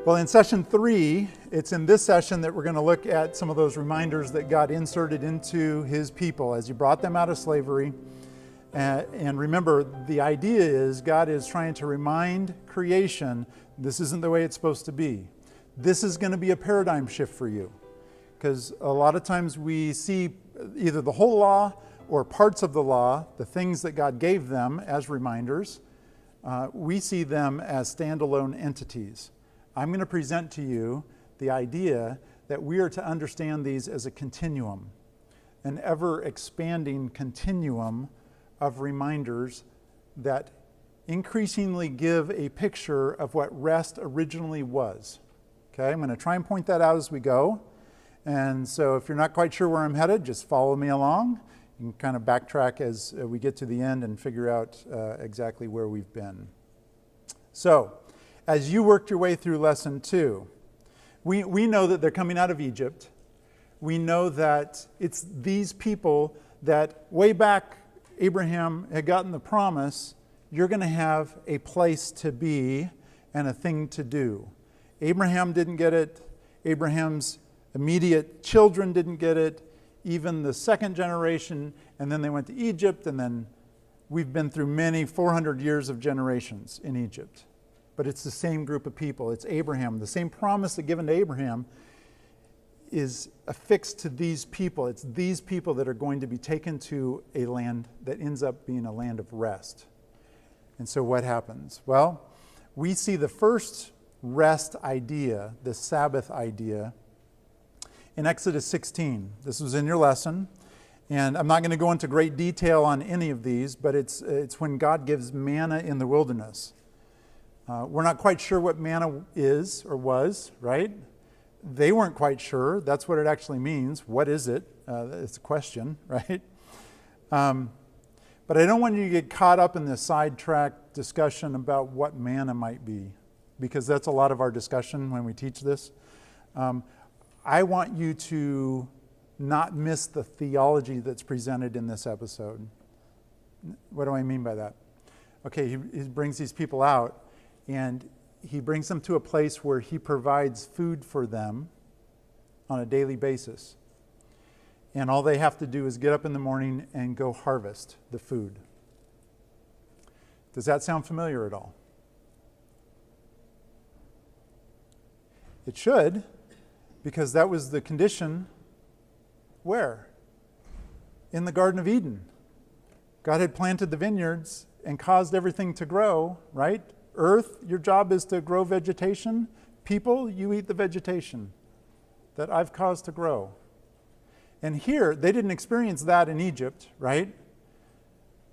Well, in session 3, it's in this session that we're going to look at some of those reminders that God inserted into his people as he brought them out of slavery. And remember, the idea is God is trying to remind creation, this isn't the way it's supposed to be. This is going to be a paradigm shift for you. Because a lot of times we see either the whole law or parts of the law, the things that God gave them as reminders, we see them as standalone entities. I'm going to present to you the idea that we are to understand these as a continuum, an ever-expanding continuum of reminders that increasingly give a picture of what rest originally was. Okay, I'm going to try and point that out as we go. And so if you're not quite sure where I'm headed, just follow me along. You can kind of backtrack as we get to the end and figure out exactly where we've been. So, as you worked your way through lesson 2, we know that they're coming out of Egypt. We know that it's these people that way back Abraham had gotten the promise, you're going to have a place to be and a thing to do. Abraham didn't get it. Abraham's immediate children didn't get it. Even the second generation, and then they went to Egypt, and then we've been through many 400 years of generations in Egypt. But it's the same group of people. It's Abraham. The same promise that given to Abraham is affixed to these people. It's these people that are going to be taken to a land that ends up being a land of rest. And so what happens? Well, we see the first rest idea, the Sabbath idea, in Exodus 16. This was in your lesson. And I'm not going to go into great detail on any of these, but it's when God gives manna in the wilderness. We're not quite sure what manna is or was, right? They weren't quite sure. That's what it actually means. What is it? It's a question, right? But I don't want you to get caught up in this sidetrack discussion about what manna might be, because that's a lot of our discussion when we teach this. I want you to not miss the theology that's presented in this episode. What do I mean by that? Okay, he brings these people out, and he brings them to a place where he provides food for them on a daily basis. And all they have to do is get up in the morning and go harvest the food. Does that sound familiar at all? It should, because that was the condition. Where? In the Garden of Eden. God had planted the vineyards and caused everything to grow, right? Earth, your job is to grow vegetation. People, you eat the vegetation that I've caused to grow. And here, they didn't experience that in Egypt, right?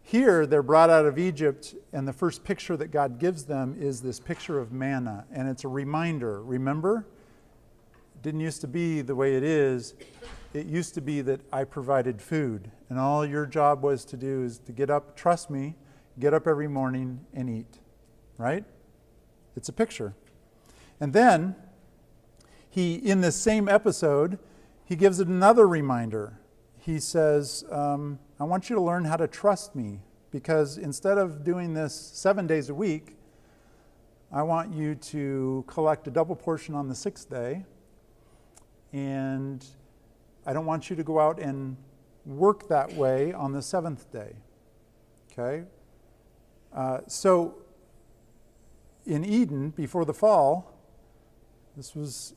Here, they're brought out of Egypt, and the first picture that God gives them is this picture of manna, and it's a reminder. Remember? It didn't used to be the way it is. It used to be that I provided food, and all your job was to do is to get up, trust me, get up every morning and eat. Right? It's a picture. And then, in this same episode, he gives it another reminder. He says, I want you to learn how to trust me, because instead of doing this 7 days a week, I want you to collect a double portion on the 6th day, and I don't want you to go out and work that way on the 7th day. Okay? So, in Eden, before the fall, this was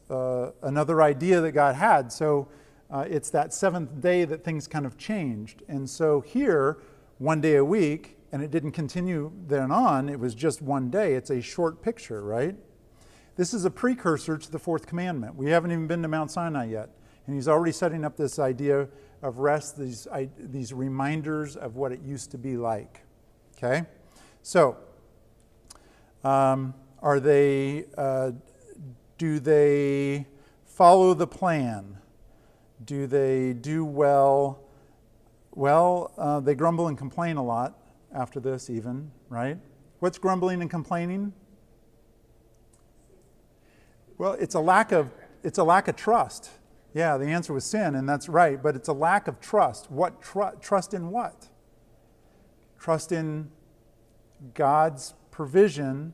another idea that God had. So it's that 7th day that things kind of changed. And so here, 1 day a week, and it didn't continue then on, it was just 1 day. It's a short picture, right? This is a precursor to the 4th commandment. We haven't even been to Mount Sinai yet. And he's already setting up this idea of rest, these reminders of what it used to be like. Okay? So, do they follow the plan? Do they do well? Well, they grumble and complain a lot after this even, right? What's grumbling and complaining? Well, it's a lack of trust. Yeah, the answer was sin, and that's right, but it's a lack of trust. Trust in what? Trust in God's provision,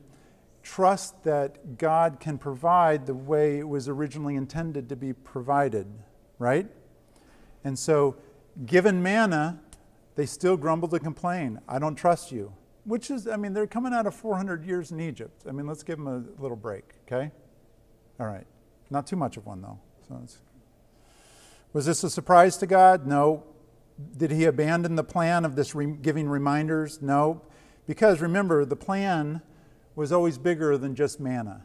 trust that God can provide the way it was originally intended to be provided, right? And so, given manna, they still grumbled and complain. I don't trust you. Which is, they're coming out of 400 years in Egypt. Let's give them a little break, okay? All right. Not too much of one, though. Was this a surprise to God? No. Did he abandon the plan of this giving reminders? No. Because remember, the plan was always bigger than just manna.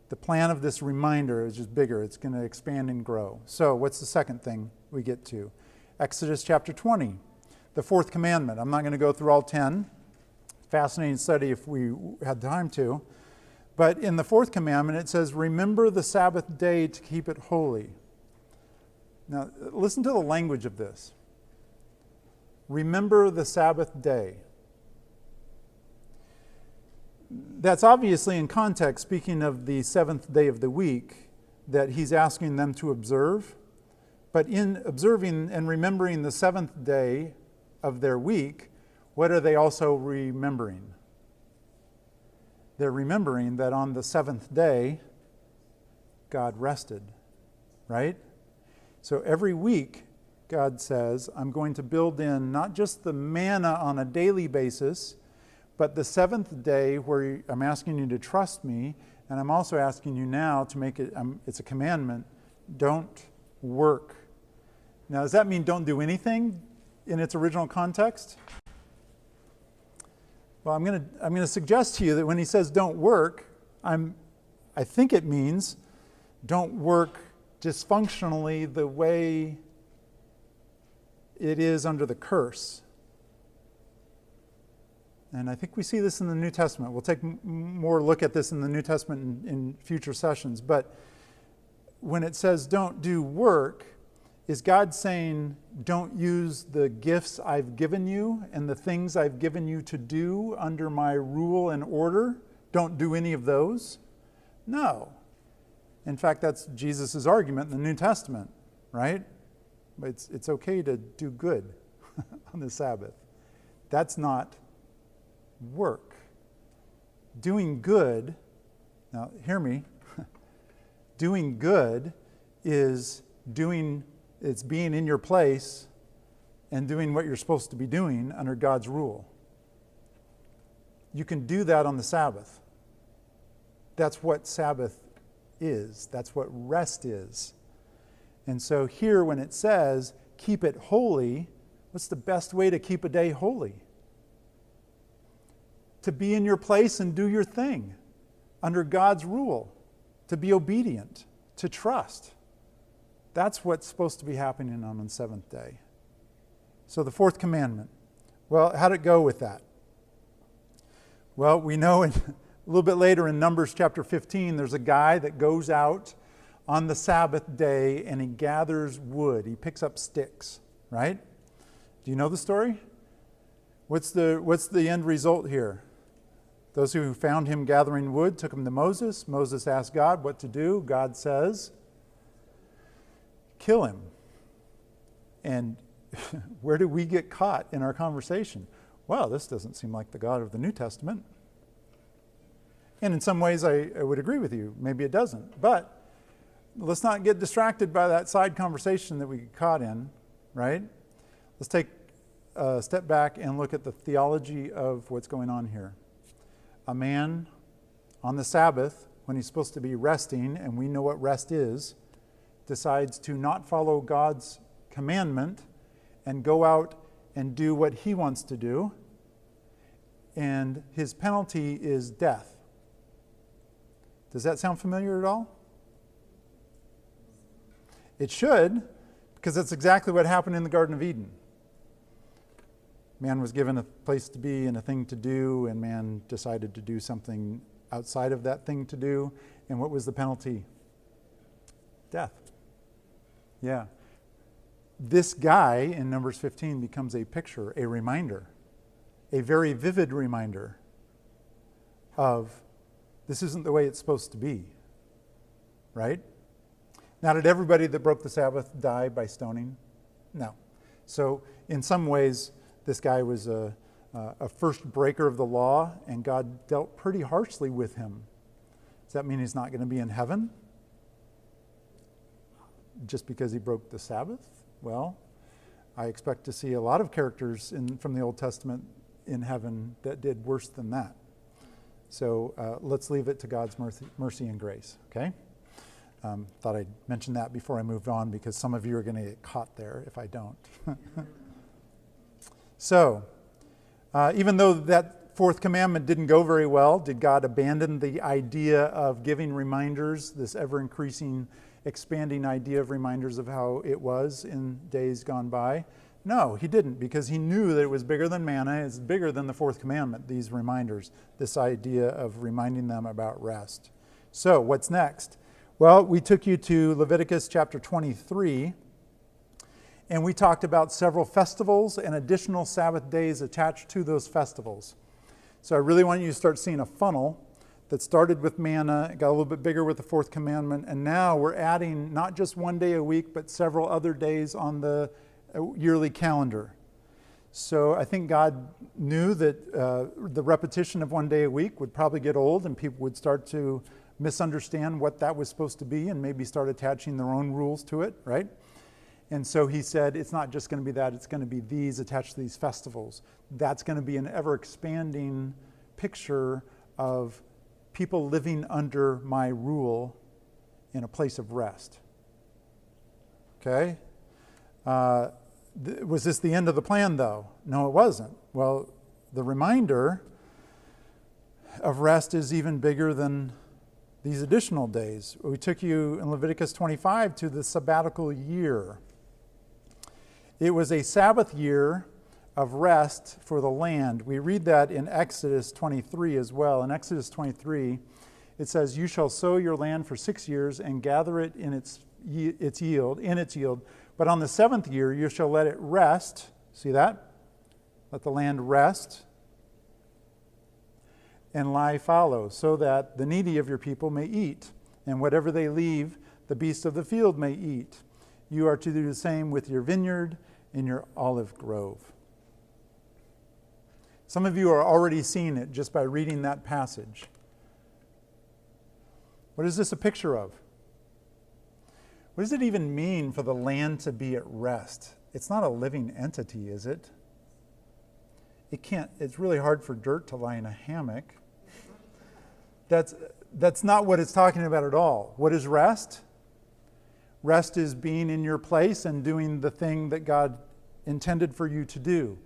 The plan of this reminder is just bigger. It's going to expand and grow. So what's the second thing we get to? Exodus chapter 20, the fourth commandment. I'm not going to go through all 10. Fascinating study if we had time to. But in the fourth commandment, it says, remember the Sabbath day to keep it holy. Now, listen to the language of this. Remember the Sabbath day. That's obviously in context, speaking of the seventh day of the week, that he's asking them to observe. But in observing and remembering the seventh day of their week, what are they also remembering? They're remembering that on the seventh day, God rested, right? So every week, God says, I'm going to build in not just the manna on a daily basis, but the seventh day where I'm asking you to trust me, and I'm also asking you now to make it, it's a commandment, don't work. Now, does that mean don't do anything in its original context? Well, I'm going to suggest to you that when he says don't work, I think it means don't work dysfunctionally the way it is under the curse. And I think we see this in the New Testament. We'll take more look at this in the New Testament in future sessions. But when it says don't do work, is God saying don't use the gifts I've given you and the things I've given you to do under my rule and order? Don't do any of those? No. In fact, that's Jesus' argument in the New Testament, right? It's okay to do good on the Sabbath. That's not work. Doing good, now hear me, doing good is it's being in your place and doing what you're supposed to be doing under God's rule. You can do that on the Sabbath. That's what Sabbath is. That's what rest is. And so here when it says, keep it holy, what's the best way to keep a day holy? To be in your place and do your thing under God's rule, to be obedient, to trust. That's what's supposed to be happening on the seventh day. So the fourth commandment. Well, how'd it go with that? Well, we know a little bit later in Numbers chapter 15, there's a guy that goes out on the Sabbath day and he gathers wood. He picks up sticks, right? Do you know the story? What's the end result here? Those who found him gathering wood took him to Moses. Moses asked God what to do. God says, kill him. And where do we get caught in our conversation? Well, this doesn't seem like the God of the New Testament. And in some ways I would agree with you. Maybe it doesn't. But let's not get distracted by that side conversation that we get caught in, right? Let's take a step back and look at the theology of what's going on here. A man on the Sabbath, when he's supposed to be resting, and we know what rest is, decides to not follow God's commandment and go out and do what he wants to do, and his penalty is death. Does that sound familiar at all? It should, because that's exactly what happened in the Garden of Eden. Man was given a place to be and a thing to do, and man decided to do something outside of that thing to do. And what was the penalty? Death. Yeah. This guy in Numbers 15 becomes a picture, a reminder, a very vivid reminder of this isn't the way it's supposed to be, right? Now, did everybody that broke the Sabbath die by stoning? No. So in some ways, this guy was a a first breaker of the law, and God dealt pretty harshly with him. Does that mean he's not going to be in heaven just because he broke the Sabbath? Well, I expect to see a lot of characters from the Old Testament in heaven that did worse than that. So let's leave it to God's mercy and grace, okay? Thought I'd mention that before I moved on, because some of you are going to get caught there if I don't. So, even though that fourth commandment didn't go very well, did God abandon the idea of giving reminders, this ever-increasing, expanding idea of reminders of how it was in days gone by? No, he didn't, because he knew that it was bigger than manna. It's bigger than the fourth commandment, these reminders, this idea of reminding them about rest. So, what's next? Well, we took you to Leviticus chapter 23, and we talked about several festivals and additional Sabbath days attached to those festivals. So I really want you to start seeing a funnel that started with manna, got a little bit bigger with the fourth commandment, and now we're adding not just one day a week, but several other days on the yearly calendar. So I think God knew that the repetition of one day a week would probably get old, and people would start to misunderstand what that was supposed to be and maybe start attaching their own rules to it, right? And so he said, it's not just going to be that, it's going to be these attached to these festivals. That's going to be an ever-expanding picture of people living under my rule in a place of rest. Okay? Was this the end of the plan, though? No, it wasn't. Well, the reminder of rest is even bigger than these additional days. We took you in Leviticus 25 to the sabbatical year. It was a Sabbath year of rest for the land. We read that in Exodus 23 as well. In Exodus 23, it says, "You shall sow your land for 6 years and gather it in its yield. But on the 7th year, you shall let it rest." See that? Let the land rest and lie fallow, so that the needy of your people may eat, and whatever they leave, the beasts of the field may eat. You are to do the same with your vineyard and your olive grove. Some of you are already seeing it just by reading that passage. What is this a picture of? What does it even mean for the land to be at rest? It's not a living entity, is it? It's really hard for dirt to lie in a hammock. That's not what it's talking about at all. What is rest? Rest is being in your place and doing the thing that God intended for you to do.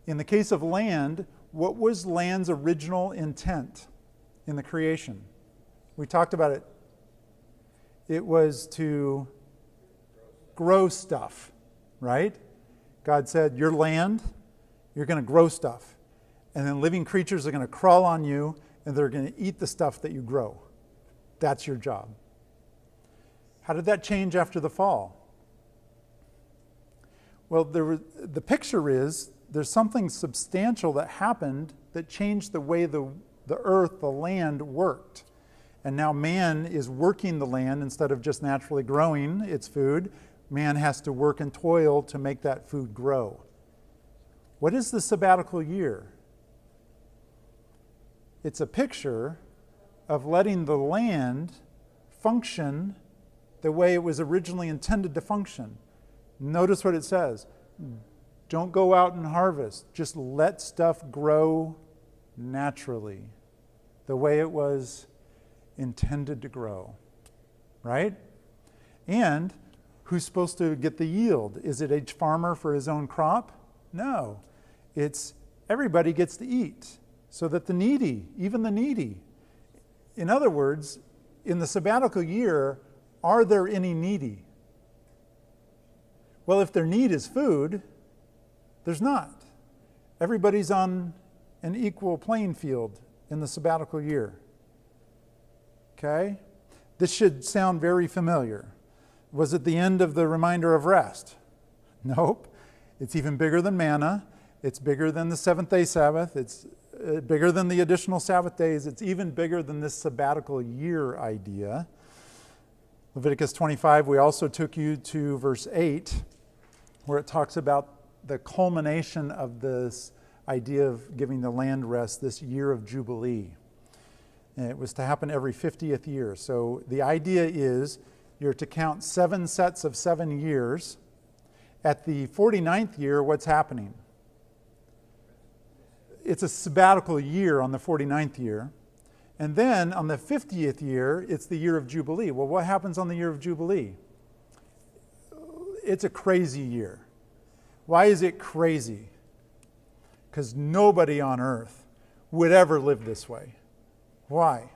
In the case of land, what was land's original intent in the creation? We talked about it. It was to grow stuff, right? God said, your land, you're going to grow stuff. And then living creatures are going to crawl on you, and they're going to eat the stuff that you grow. That's your job. How did that change after the fall? Well, the picture is there's something substantial that happened that changed the way the earth, the land, worked. And now man is working the land instead of just naturally growing its food. Man has to work and toil to make that food grow. What is the sabbatical year? It's a picture of letting the land function the way it was originally intended to function. Notice what it says. Don't go out and harvest. Just let stuff grow naturally, the way it was intended to grow. Right? And who's supposed to get the yield? Is it each farmer for his own crop? No. It's everybody gets to eat, so that the needy, even the needy. In other words, in the sabbatical year, are there any needy? Well, if their need is food, there's not. Everybody's on an equal playing field in the sabbatical year. Okay? This should sound very familiar. Was it the end of the reminder of rest? Nope. It's even bigger than manna. It's bigger than the seventh-day Sabbath. It's bigger than the additional Sabbath days. It's even bigger than this sabbatical year idea. Leviticus 25, we also took you to verse 8, where it talks about the culmination of this idea of giving the land rest, this year of Jubilee. And it was to happen every 50th year. So the idea is you're to count 7 sets of 7 years. At the 49th year, what's happening? It's a sabbatical year on the 49th year. And then on the 50th year, it's the year of Jubilee. Well, what happens on the year of Jubilee? It's a crazy year. Why is it crazy? Because nobody on earth would ever live this way. Why?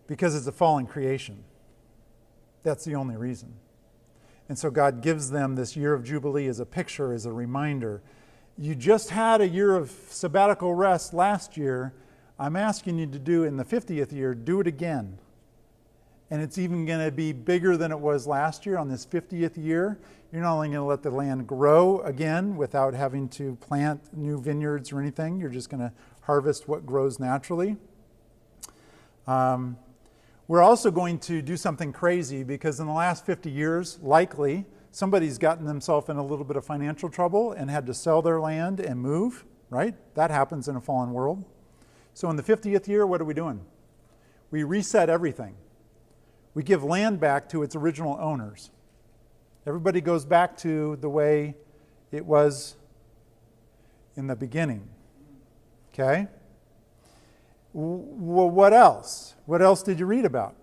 Because it's a fallen creation. That's the only reason. And so God gives them this year of Jubilee as a picture, as a reminder. You just had a year of sabbatical rest last year. I'm asking you to do in the 50th year, do it again. And it's even going to be bigger than it was last year on this 50th year. You're not only going to let the land grow again without having to plant new vineyards or anything. You're just going to harvest what grows naturally. We're also going to do something crazy because in the last 50 years, likely, somebody's gotten themselves in a little bit of financial trouble and had to sell their land and move, right? That happens in a fallen world. So in the 50th year, what are we doing? We reset everything. We give land back to its original owners. Everybody goes back to the way it was in the beginning. Okay? Well, what else? What else did you read about?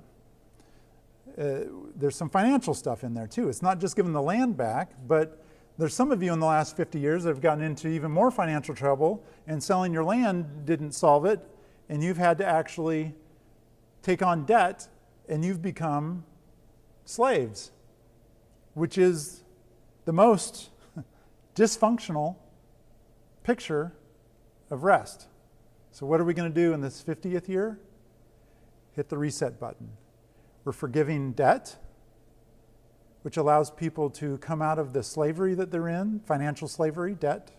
There's some financial stuff in there too. It's not just giving the land back, but there's some of you in the last 50 years that have gotten into even more financial trouble, and selling your land didn't solve it, and you've had to actually take on debt, and you've become slaves, which is the most dysfunctional picture of rest. So what are we going to do in this 50th year? Hit the reset button. We're forgiving debt, which allows people to come out of the slavery that they're in, financial slavery, debt.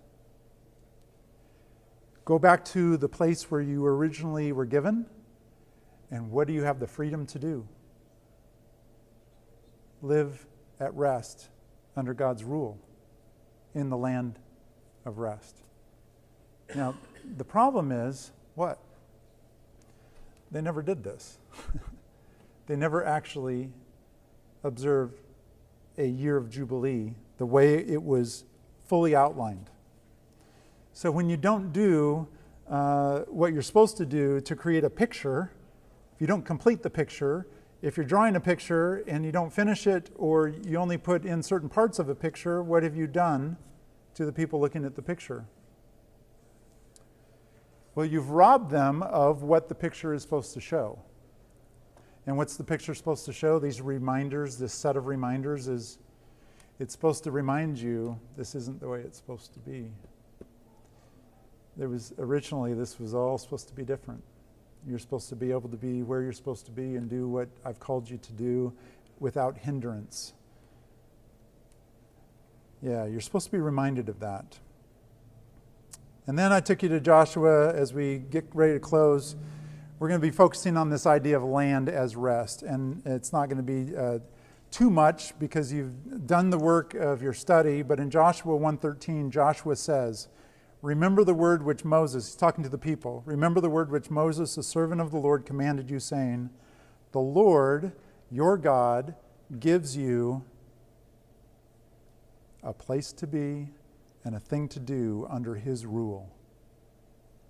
Go back to the place where you originally were given, and what do you have the freedom to do? Live at rest under God's rule in the land of rest. Now, the problem is, what? They never did this. They never actually observed a year of Jubilee the way it was fully outlined. So when you don't do what you're supposed to do to create a picture, if you don't complete the picture, if you're drawing a picture and you don't finish it, or you only put in certain parts of a picture, what have you done to the people looking at the picture? Well, you've robbed them of what the picture is supposed to show. And what's the picture supposed to show? These reminders, this set of reminders, is it's supposed to remind you this isn't the way it's supposed to be. Originally, this was all supposed to be different. You're supposed to be able to be where you're supposed to be and do what I've called you to do without hindrance. Yeah, you're supposed to be reminded of that. And then I took you to Joshua as we get ready to close. We're going to be focusing on this idea of land as rest. And it's not going to be too much because you've done the work of your study. But in Joshua 1:13, Joshua says, remember the word which Moses, he's talking to the people, remember the word which Moses, the servant of the Lord, commanded you, saying, the Lord, your God, gives you a place to be and a thing to do under his rule.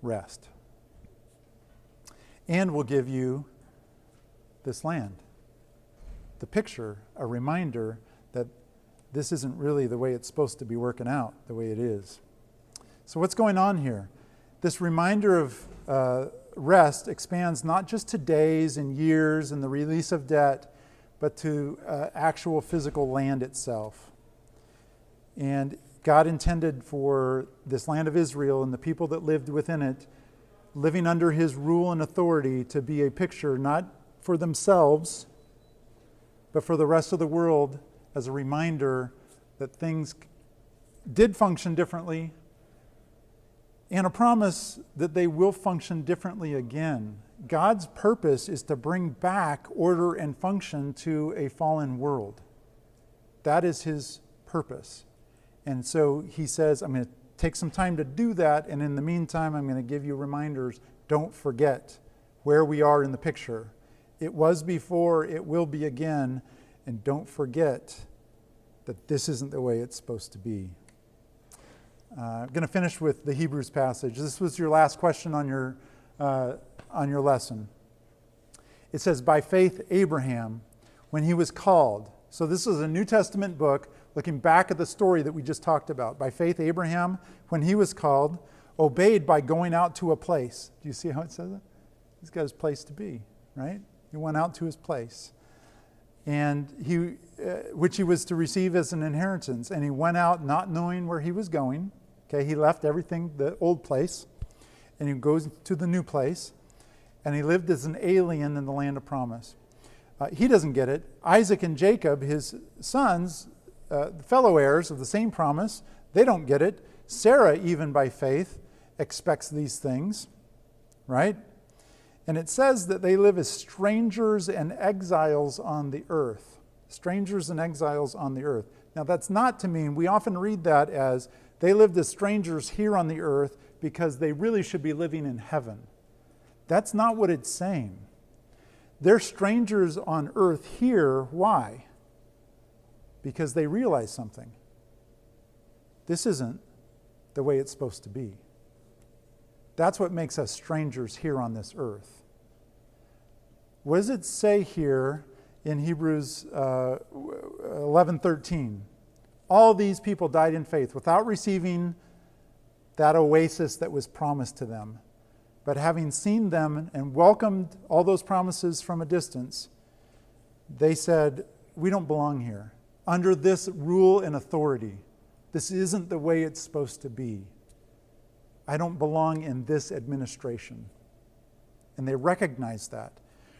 Rest. And will give you this land. The picture, a reminder that this isn't really the way it's supposed to be working out, the way it is. So what's going on here? This reminder of rest expands not just to days and years and the release of debt, but to actual physical land itself. And God intended for this land of Israel and the people that lived within it, living under his rule and authority, to be a picture not for themselves, but for the rest of the world, as a reminder that things did function differently, and a promise that they will function differently again. God's purpose is to bring back order and function to a fallen world. That is his purpose. And so he says, I'm going to take some time to do that, and in the meantime, I'm going to give you reminders. Don't forget where we are in the picture. It was before, it will be again, and don't forget that this isn't the way it's supposed to be. I'm going to finish with the Hebrews passage. This was your last question on your lesson. It says, by faith Abraham, when he was called. So this is a New Testament book looking back at the story that we just talked about. By faith Abraham, when he was called, obeyed by going out to a place. Do you see how it says it? He's got his place to be, right? He went out to his place. And which he was to receive as an inheritance. And he went out not knowing where he was going. Okay, he left everything, the old place, and he goes to the new place. And he lived as an alien in the land of promise. He doesn't get it. Isaac and Jacob, his sons, fellow heirs of the same promise, they don't get it. Sarah, even by faith, expects these things, right? And it says that they live as strangers and exiles on the earth. Strangers and exiles on the earth. Now that's not to mean, we often read that as they lived as strangers here on the earth because they really should be living in heaven. That's not what it's saying. They're strangers on earth here. Why? Because they realize something. This isn't the way it's supposed to be. That's what makes us strangers here on this earth. What does it say here in Hebrews 11:13? All these people died in faith without receiving that oasis that was promised to them. But having seen them and welcomed all those promises from a distance, they said, we don't belong here. Under this rule and authority, this isn't the way it's supposed to be. I don't belong in this administration. And they recognize that.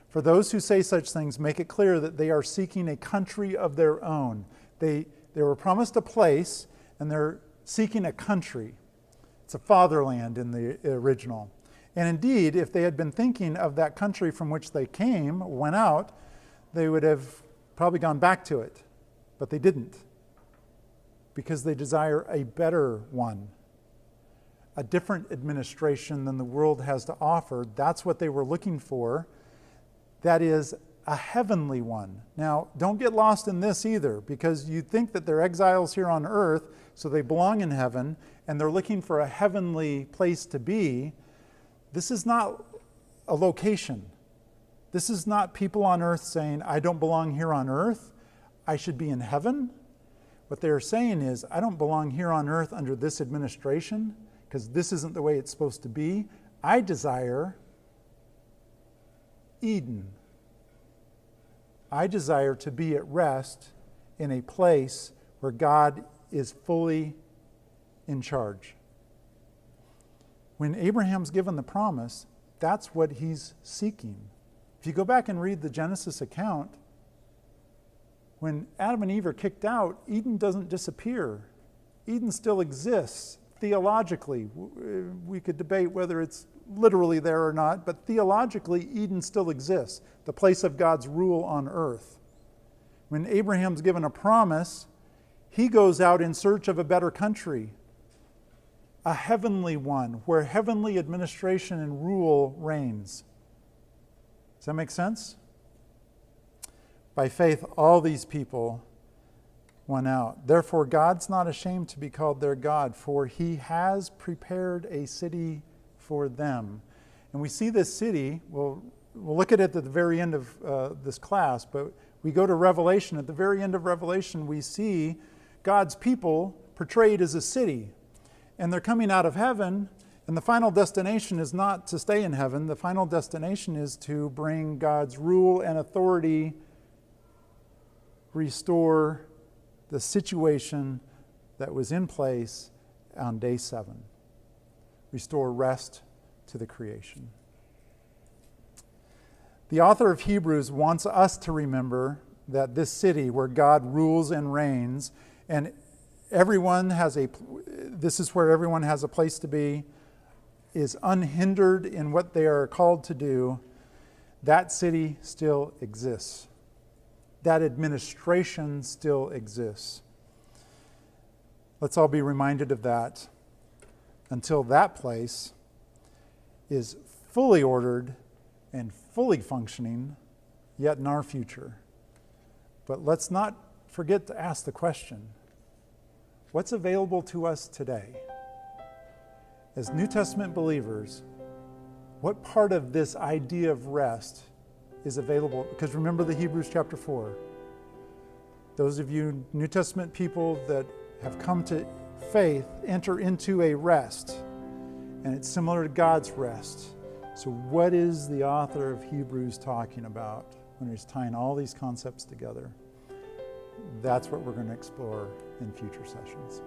For those who say such things, make it clear that they are seeking a country of their own. They were promised a place, and they're seeking a country. It's a fatherland in the original. And indeed, if they had been thinking of that country from which they came, went out, they would have probably gone back to it. But they didn't. Because they desire a better one. A different administration than the world has to offer. That's what they were looking for. That is a heavenly one. Now, don't get lost in this either, because you think that they're exiles here on earth, so they belong in heaven, and they're looking for a heavenly place to be. This is not a location. This is not people on earth saying, I don't belong here on earth. I should be in heaven. What they're saying is, I don't belong here on earth under this administration, because this isn't the way it's supposed to be. I desire Eden. I desire to be at rest in a place where God is fully in charge. When Abraham's given the promise, that's what he's seeking. If you go back and read the Genesis account, when Adam and Eve are kicked out, Eden doesn't disappear. Eden still exists theologically. We could debate whether it's literally there or not, but theologically, Eden still exists, the place of God's rule on earth. When Abraham's given a promise, he goes out in search of a better country, a heavenly one, where heavenly administration and rule reigns. Does that make sense? By faith, all these people went out. Therefore, God's not ashamed to be called their God, for he has prepared a city for them. And we see this city, we'll look at it at the very end of this class, but we go to Revelation. At the very end of Revelation, we see God's people portrayed as a city. And they're coming out of heaven, and the final destination is not to stay in heaven. The final destination is to bring God's rule and authority, restore the situation that was in place on day 7. Restore rest to the creation. The author of Hebrews wants us to remember that this city where God rules and reigns, and this is where everyone has a place to be, is unhindered in what they are called to do. That city still exists. That administration still exists. Let's all be reminded of that until that place is fully ordered and fully functioning, yet in our future. But let's not forget to ask the question, what's available to us today? As New Testament believers, what part of this idea of rest is available? Because remember the Hebrews chapter 4. Those of you New Testament people that have come to faith enter into a rest, and it's similar to God's rest. So what is the author of Hebrews talking about when he's tying all these concepts together? That's what we're going to explore in future sessions.